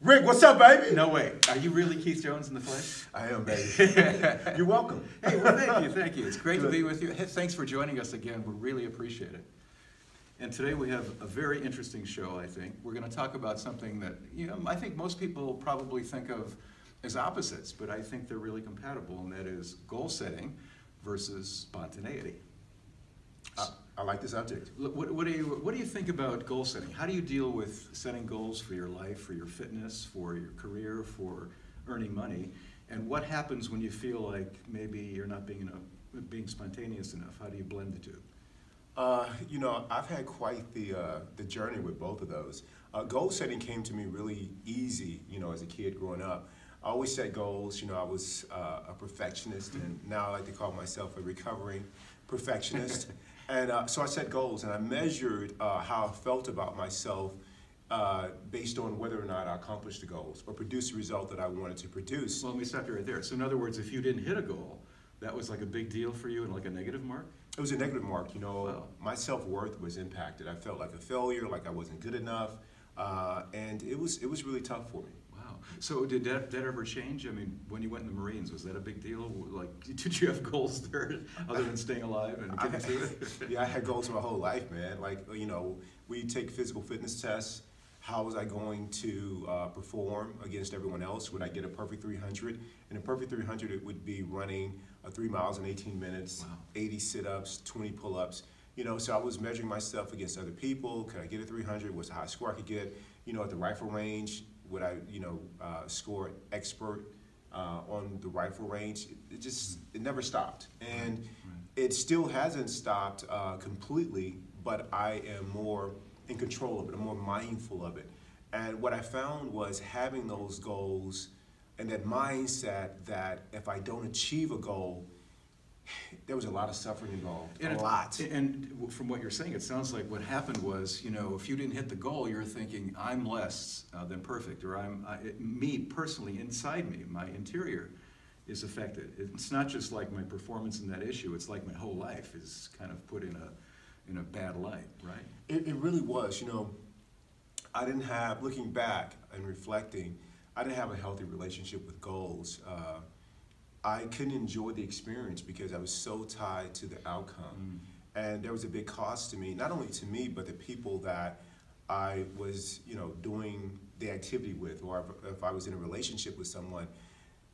Rick, what's up, baby? No way. Are you really Keith Jones in the flesh? I am, baby. You're welcome. Hey, well, thank you, thank you. It's great to be with you. Hey, thanks for joining us again. We really appreciate it. And today we have a very interesting show, I think. We're going to talk about something that, I think most people probably think of as opposites, but I think they're really compatible, and that is goal setting versus spontaneity. I like the subject. What do you think about goal setting? How do you deal with setting goals for your life, for your fitness, for your career, for earning money? And what happens when you feel like maybe you're not being spontaneous enough? How do you blend the two? I've had quite the journey with both of those. Goal setting came to me really easy, as a kid growing up. I always set goals. I was a perfectionist, and now I like to call myself a recovering perfectionist. And so I set goals, and I measured how I felt about myself based on whether or not I accomplished the goals or produced the result that I wanted to produce. Well, let me stop you right there. So in other words, if you didn't hit a goal, that was like a big deal for you and like a negative mark? It was a negative mark. Wow. My self-worth was impacted. I felt like a failure, like I wasn't good enough, and it was really tough for me. Wow. So did that ever change? I mean, when you went in the Marines, was that a big deal? Like, did you have goals there other than staying alive and getting through it? Yeah, I had goals my whole life, man. Like, we take physical fitness tests. How was I going to perform against everyone else? Would I get a perfect 300? And a perfect 300, it would be running 3 miles in 18 minutes, wow. 80 sit-ups, 20 pull-ups. So I was measuring myself against other people. Could I get a 300? What's the highest score I could get? At the rifle range, would I, score expert on the rifle range? It never stopped. And it still hasn't stopped completely, but I am more in control of it. I'm more mindful of it. And what I found was having those goals and that mindset that if I don't achieve a goal, there was a lot of suffering involved, a lot. And from what you're saying, it sounds like what happened was, if you didn't hit the goal, you're thinking, I'm less than perfect, or me personally, inside me, my interior is affected. It's not just like my performance in that issue, it's like my whole life is kind of put in a bad light, right? It really was. I didn't have, looking back and reflecting, I didn't have a healthy relationship with goals. I couldn't enjoy the experience because I was so tied to the outcome. And there was a big cost to me, not only to me, but the people that I was, doing the activity with, or if I was in a relationship with someone,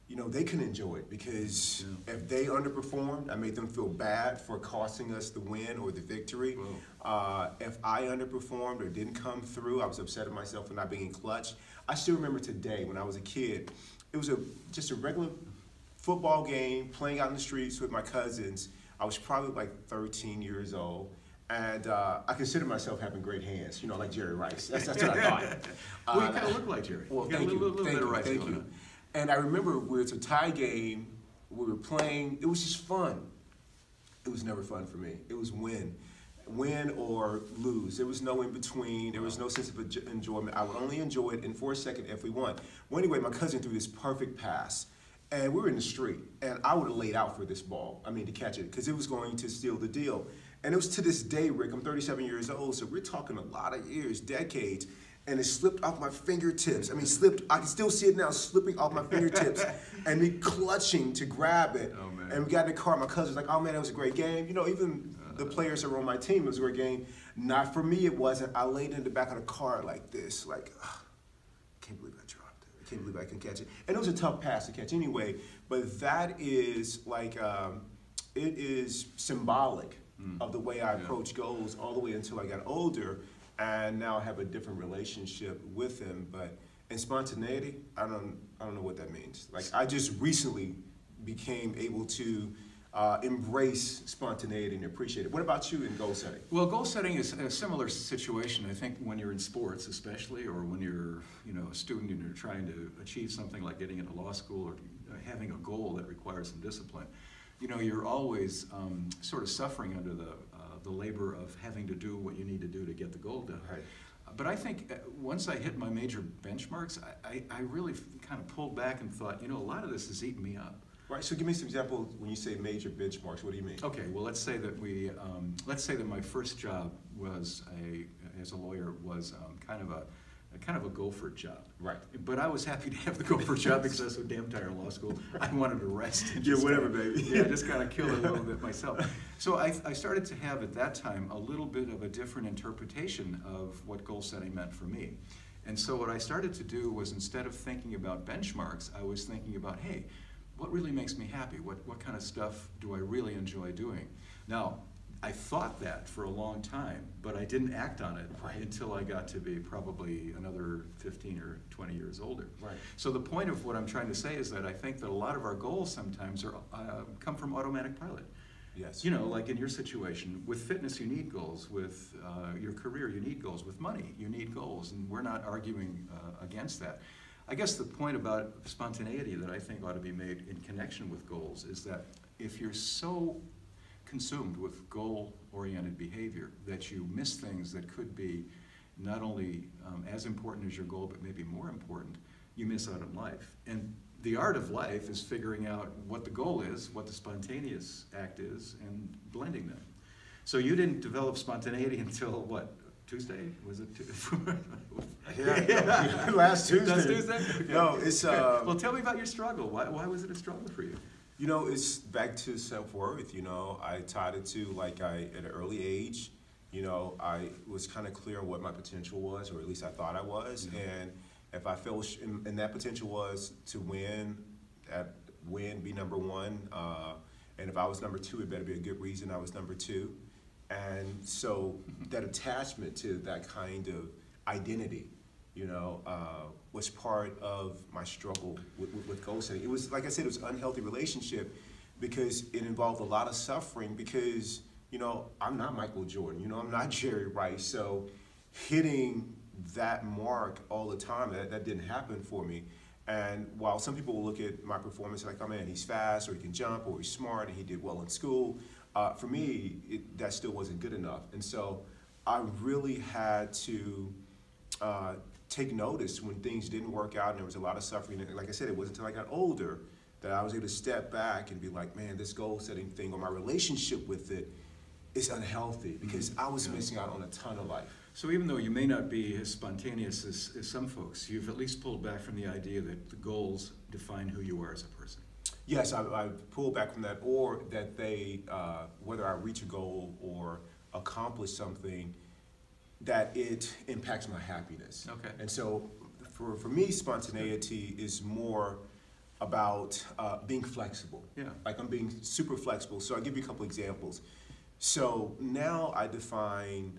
they couldn't enjoy it because if they underperformed, I made them feel bad for costing us the win or the victory. If I underperformed or didn't come through, I was upset at myself for not being clutch. I still remember today when I was a kid, it was just a regular football game, playing out in the streets with my cousins. I was probably like 13 years old, and I considered myself having great hands, like Jerry Rice. That's what I thought. Well, you kind of look like Jerry. Well, thank you. Thank you. And I remember it's a tie game, we were playing, it was just fun. It was never fun for me. It was win or lose. There was no in between. There was no sense of enjoyment. I would only enjoy it for a second if we won. Well, anyway, my cousin threw this perfect pass. And we were in the street, and I would have laid out for this ball, to catch it, because it was going to steal the deal. And it was to this day, Rick, I'm 37 years old, so we're talking a lot of years, decades, and it slipped off my fingertips. I can still see it now, slipping off my fingertips, and me clutching to grab it. Oh, man. And we got in the car, my cousin was like, oh man, that was a great game. Even the players that were on my team, it was a great game. Not for me, it wasn't. I laid in the back of the car like this, like, I can't believe I dropped. I can't believe I can catch it. And it was a tough pass to catch anyway, but that is like, it is symbolic of the way I approach goals all the way until I got older, and now I have a different relationship with them. But in spontaneity, I don't know what that means. Like, I just recently became able to embrace spontaneity and appreciate it. What about you in goal setting? Well, goal setting is a similar situation. I think when you're in sports, especially, or when you're a student and you're trying to achieve something like getting into law school or having a goal that requires some discipline, you're always sort of suffering under the labor of having to do what you need to do to get the goal done. Right. But I think once I hit my major benchmarks, I really kind of pulled back and thought, a lot of this is eating me up. Right. So give me some examples when you say major benchmarks. What do you mean? Okay. Well, let's say that my first job was as a lawyer was kind of a gopher job. Right. But I was happy to have the gopher job because I was so damn tired of law school. I wanted to rest. And Yeah, whatever, baby. Yeah, just kind of kill it a little bit myself. So I started to have at that time a little bit of a different interpretation of what goal setting meant for me. And so what I started to do was, instead of thinking about benchmarks, I was thinking about, hey, what really makes me happy? What kind of stuff do I really enjoy doing? Now, I thought that for a long time, but I didn't act on it until I got to be probably another 15 or 20 years older. Right. So the point of what I'm trying to say is that I think that a lot of our goals sometimes come from automatic pilot. Yes. Like in your situation, with fitness you need goals, with your career you need goals, with money you need goals, and we're not arguing against that. I guess the point about spontaneity that I think ought to be made in connection with goals is that if you're so consumed with goal-oriented behavior that you miss things that could be not only as important as your goal, but maybe more important, you miss out on life. And the art of life is figuring out what the goal is, what the spontaneous act is, and blending them. So you didn't develop spontaneity until what? Tuesday? Was it? Yeah. Last Tuesday. Last Tuesday? Okay. No, it's. Well, tell me about your struggle. Why was it a struggle for you? It's back to self-worth. I tied it to at an early age. I was kind of clear on what my potential was, or at least I thought I was, and if I felt, and that potential was to win, be number one, and if I was number two, it better be a good reason I was number two. And so that attachment to that kind of identity, was part of my struggle with goal setting. It was, like I said, it was an unhealthy relationship because it involved a lot of suffering because, I'm not Michael Jordan, I'm not Jerry Rice. So hitting that mark all the time, that didn't happen for me. And while some people will look at my performance like, oh man, he's fast, or he can jump, or he's smart, and he did well in school, for me, that still wasn't good enough. And so I really had to take notice when things didn't work out and there was a lot of suffering. And like I said, it wasn't until I got older that I was able to step back and be like, man, this goal setting thing, or my relationship with it, is unhealthy because I was missing out on a ton of life. So even though you may not be as spontaneous as some folks, you've at least pulled back from the idea that the goals define who you are as a person. Yes, I pulled back from that, or that they, whether I reach a goal or accomplish something, that it impacts my happiness. Okay. And so for me, spontaneity is more about being flexible. Yeah. Like I'm being super flexible. So I'll give you a couple examples. So now I define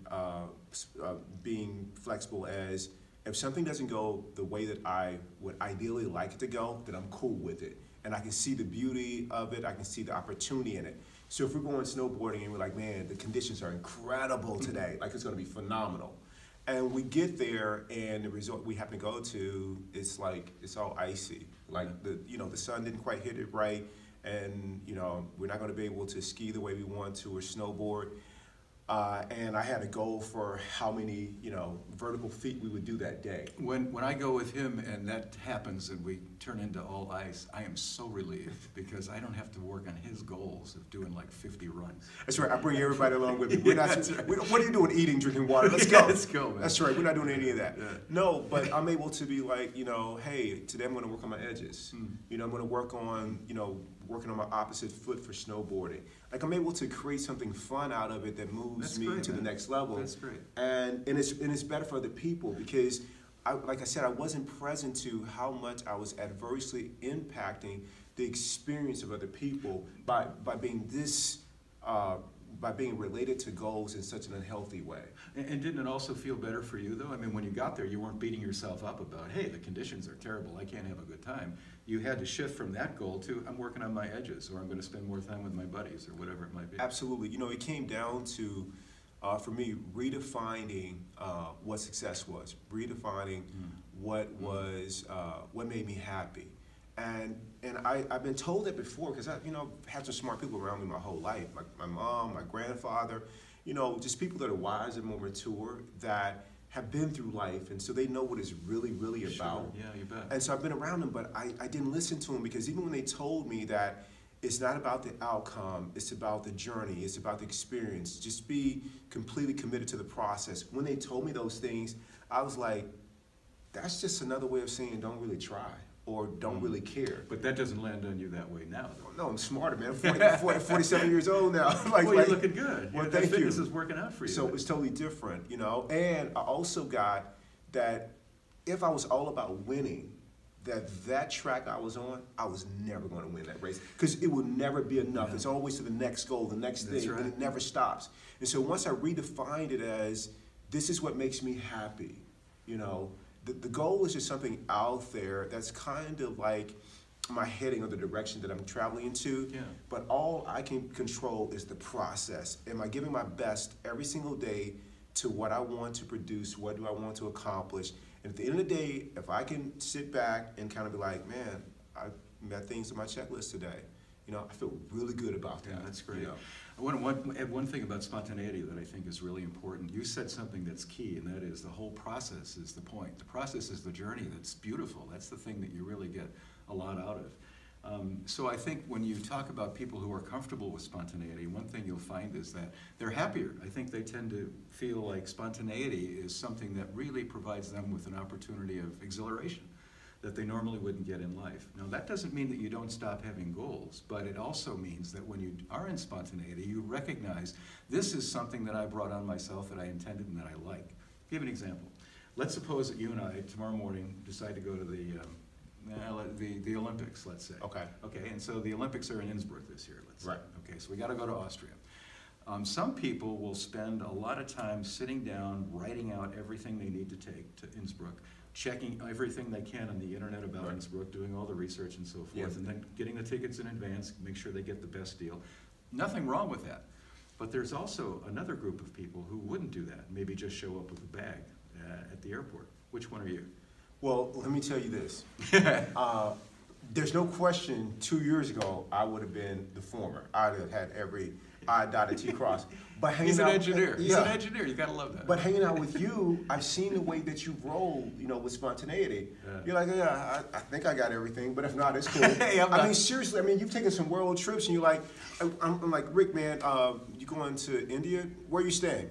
being flexible as if something doesn't go the way that I would ideally like it to go, then I'm cool with it. And I can see the beauty of it, I can see the opportunity in it. So if we're going snowboarding and we're like, man, the conditions are incredible today, like it's gonna be phenomenal. And we get there and the resort we happen to go to, it's all icy. Like the sun didn't quite hit it right, and we're not gonna be able to ski the way we want to or snowboard. And I had a goal for how many, vertical feet we would do that day. When I go with him and that happens and we turn into all ice, I am so relieved because I don't have to work on his goals of doing like 50 runs. That's right. I bring everybody along with me. We're not. What are you doing? Eating, drinking water. Let's go. Let's go, man. That's right. We're not doing any of that. Yeah. No, but I'm able to be like, hey, today I'm going to work on my edges. I'm going to work on, working on my opposite foot for snowboarding. Like I'm able to create something fun out of it that moves me to the next level. That's great. And it's better for other people because, like I said, I wasn't present to how much I was adversely impacting the experience of other people by being this by being related to goals in such an unhealthy way. And didn't it also feel better for you, though? I mean, when you got there, you weren't beating yourself up about, hey, the conditions are terrible, I can't have a good time. You had to shift from that goal to, I'm working on my edges, or I'm going to spend more time with my buddies, or whatever it might be. Absolutely. You know, it came down to, for me, redefining what success was, redefining what was, what made me happy. And I've been told that before, because I've had some smart people around me my whole life, like my mom, my grandfather, just people that are wise and more mature, that have been through life, and so they know what it's really, really about. Yeah, you bet. And so I've been around them, but I didn't listen to them, because even when they told me that it's not about the outcome, it's about the journey, it's about the experience, just be completely committed to the process. When they told me those things, I was like, that's just another way of saying don't really try, or don't really care. But that doesn't land on you that way now, though. No, I'm smarter, man. I'm 47 years old now. Well, you're looking good. Well, thank you. Fitness is working out for you. So it's totally different, And I also got that if I was all about winning, that track I was on, I was never going to win that race, because it will never be enough. Yeah. It's always to the next goal, the next thing, and it never stops. And so once I redefined it as, this is what makes me happy, the goal is just something out there that's kind of like my heading or the direction that I'm traveling into. Yeah. But all I can control is the process. Am I giving my best every single day to what I want to produce? What do I want to accomplish? And at the end of the day, if I can sit back and kind of be like, man, I met things on my checklist today. I feel really good about that. Yeah, that's great. I want to add one thing about spontaneity that I think is really important. You said something that's key, and that is the whole process is the point. The process is the journey that's beautiful. That's the thing that you really get a lot out of. So I think when you talk about people who are comfortable with spontaneity, one thing you'll find is that they're happier. I think they tend to feel like spontaneity is something that really provides them with an opportunity of exhilaration that they normally wouldn't get in life. Now, that doesn't mean that you don't stop having goals, but it also means that when you are in spontaneity, you recognize this is something that I brought on myself that I intended and that I like. Give an example. Let's suppose that you and I, tomorrow morning, decide to go to the Olympics, let's say. Okay. Okay, and so the Olympics are in Innsbruck this year, let's say. Right. Okay, so we got to go to Austria. Some people will spend a lot of time sitting down, writing out everything they need to take to Innsbruck, checking everything they can on the internet about Innsbruck, doing all the research and so forth, and then getting the tickets in advance, make sure they get the best deal. Nothing wrong with that. But there's also another group of people who wouldn't do that, maybe just show up with a bag at the airport. Which one are you? Well, let me tell you this. There's no question 2 years ago I would have been the former. I'd have had every I dotted T cross. But He's an engineer. He's an engineer. You gotta love that. But hanging out with you, I've seen the way that you roll, with spontaneity. Yeah. You're like, yeah, I think I got everything, but if not, it's cool. Hey, I mean, seriously, you've taken some world trips, and you're like, I'm like, Rick, man, you going to India? Where are you staying?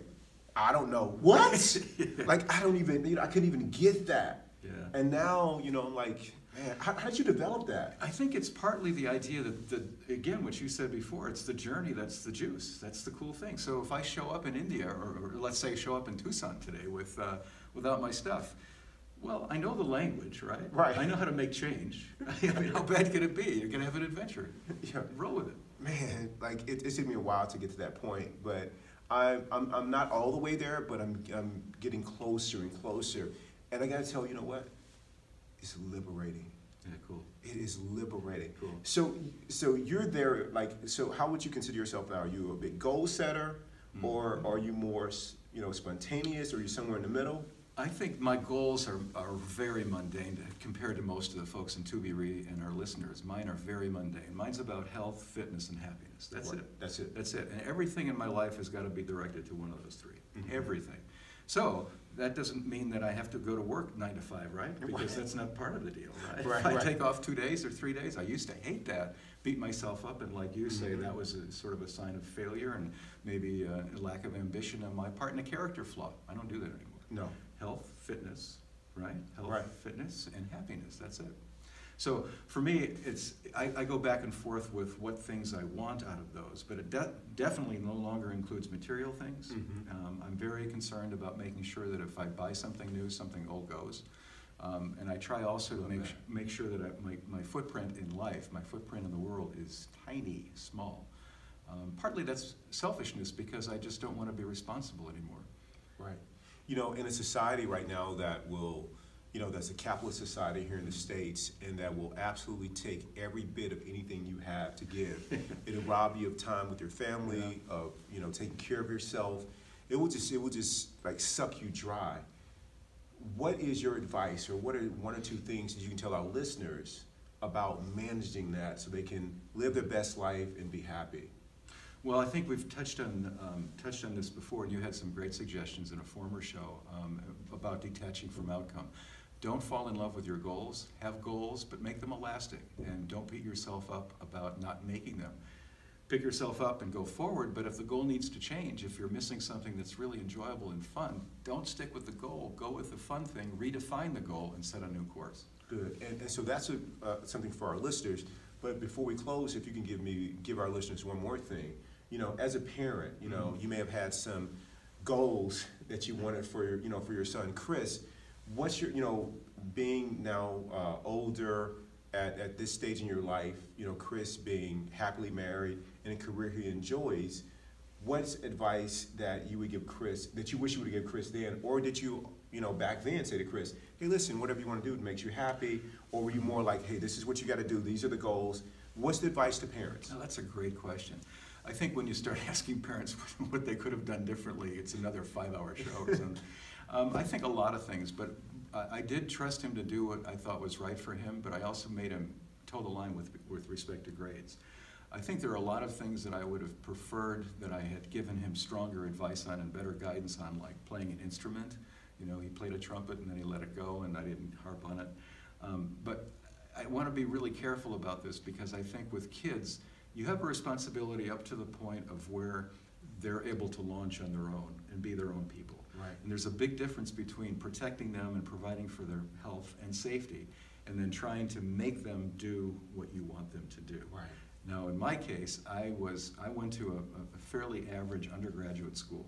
I don't know. What? Like, I don't even, I couldn't even get that. Yeah. And now, I'm like, man, how did you develop that? I think it's partly the idea that, again, what you said before, it's the journey that's the juice. That's the cool thing. So if I show up in India, or let's say show up in Tucson today without my stuff, well, I know the language, right? Right. I know how to make change. I mean, how bad can it be? You're going to have an adventure. Yeah. Roll with it. Man, like, it took me a while to get to that point, but I'm not all the way there, but I'm getting closer and closer. And I got to tell you, what? It's liberating. Yeah, cool. It is liberating. Cool. So you're there, so how would you consider yourself now? Are you a big goal setter, or are you more, spontaneous, or are you somewhere in the middle? I think my goals are very mundane compared to most of the folks in ToBeRe and our listeners. Mine are very mundane. Mine's about health, fitness, and happiness. That's it. That's it. That's it. And everything in my life has got to be directed to one of those three. Mm-hmm. Everything. So that doesn't mean that I have to go to work 9 to 5, right? Because that's not part of the deal, right? If I take off 2 days or 3 days, I used to hate that, beat myself up, and like you say, that was sort of a sign of failure and maybe a lack of ambition on my part and a character flaw. I don't do that anymore. No. Health, fitness, right? Health, fitness, and happiness. That's it. So for me, I go back and forth with what things I want out of those, but it definitely no longer includes material things. Mm-hmm. I'm very concerned about making sure that if I buy something new, something old goes. And I try also to make sure that my footprint in life, my footprint in the world is tiny, small. Partly that's selfishness because I just don't want to be responsible anymore. Right. You know, in a society right now that will, you know, that's a capitalist society here in the States, and that will absolutely take every bit of anything you have to give. It'll rob you of time with your family, of, you know, taking care of yourself. It will just like suck you dry. What is your advice, or what are one or two things that you can tell our listeners about managing that so they can live their best life and be happy? Well, I think we've touched on this before, and you had some great suggestions in a former show about detaching from outcome. Don't fall in love with your goals. Have goals, but make them elastic, and don't beat yourself up about not making them. Pick yourself up and go forward, but if the goal needs to change, if you're missing something that's really enjoyable and fun, don't stick with the goal. Go with the fun thing, redefine the goal, and set a new course. Good, and so that's something for our listeners. But before we close, if you can give our listeners one more thing. You know, as a parent, you know, you may have had some goals that you wanted for your, you know, for your son, Chris. What's your, you know, being now older at this stage in your life, you know, Chris being happily married in a career he enjoys, what's advice that you would give Chris, that you wish you would give Chris then, or did you, you know, back then say to Chris, hey, listen, whatever you want to do makes you happy, or were you more like, hey, this is what you got to do, these are the goals? What's the advice to parents? Now, that's a great question. I think when you start asking parents what they could have done differently, it's another 5-hour show or something. I think a lot of things, but I did trust him to do what I thought was right for him, but I also made him toe the line with respect to grades. I think there are a lot of things that I would have preferred that I had given him stronger advice on and better guidance on, like playing an instrument. You know, he played a trumpet and then he let it go and I didn't harp on it. But I want to be really careful about this because I think with kids, you have a responsibility up to the point of where they're able to launch on their own and be their own people. Right. And there's a big difference between protecting them and providing for their health and safety, and then trying to make them do what you want them to do. Right. Now, in my case, I went to a fairly average undergraduate school,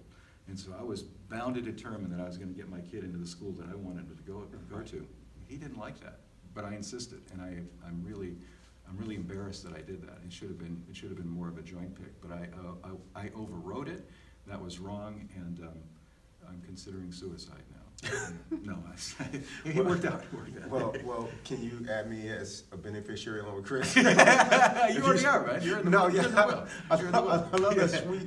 and so I was bound to determine that I was going to get my kid into the school that I wanted him to go to. He didn't like that, but I insisted, and I'm really embarrassed that I did that. It should have been more of a joint pick, but I overrode it. That was wrong, and I'm considering suicide now. No, it worked out. Well, can you add me as a beneficiary along with Chris? You already are, man. You're in the will. I love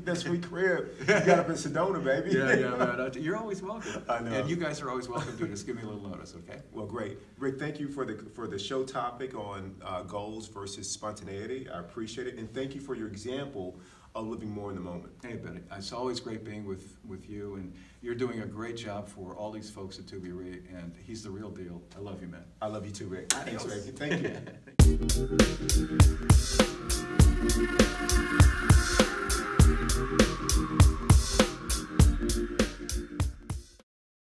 that sweet crib you got up in Sedona, baby. Yeah, man. You're always welcome. I know. And you guys are always welcome to just give me a little notice, okay? Well, great. Rick, thank you for the show topic on goals versus spontaneity. I appreciate it, and thank you for your example of living more in the moment. Hey, Betty, it's always great being with you, and you're doing a great job for all these folks at ToBeRe, and he's the real deal. I love you, man. I love you too, Rick. Adios. Thanks, baby. Thank you.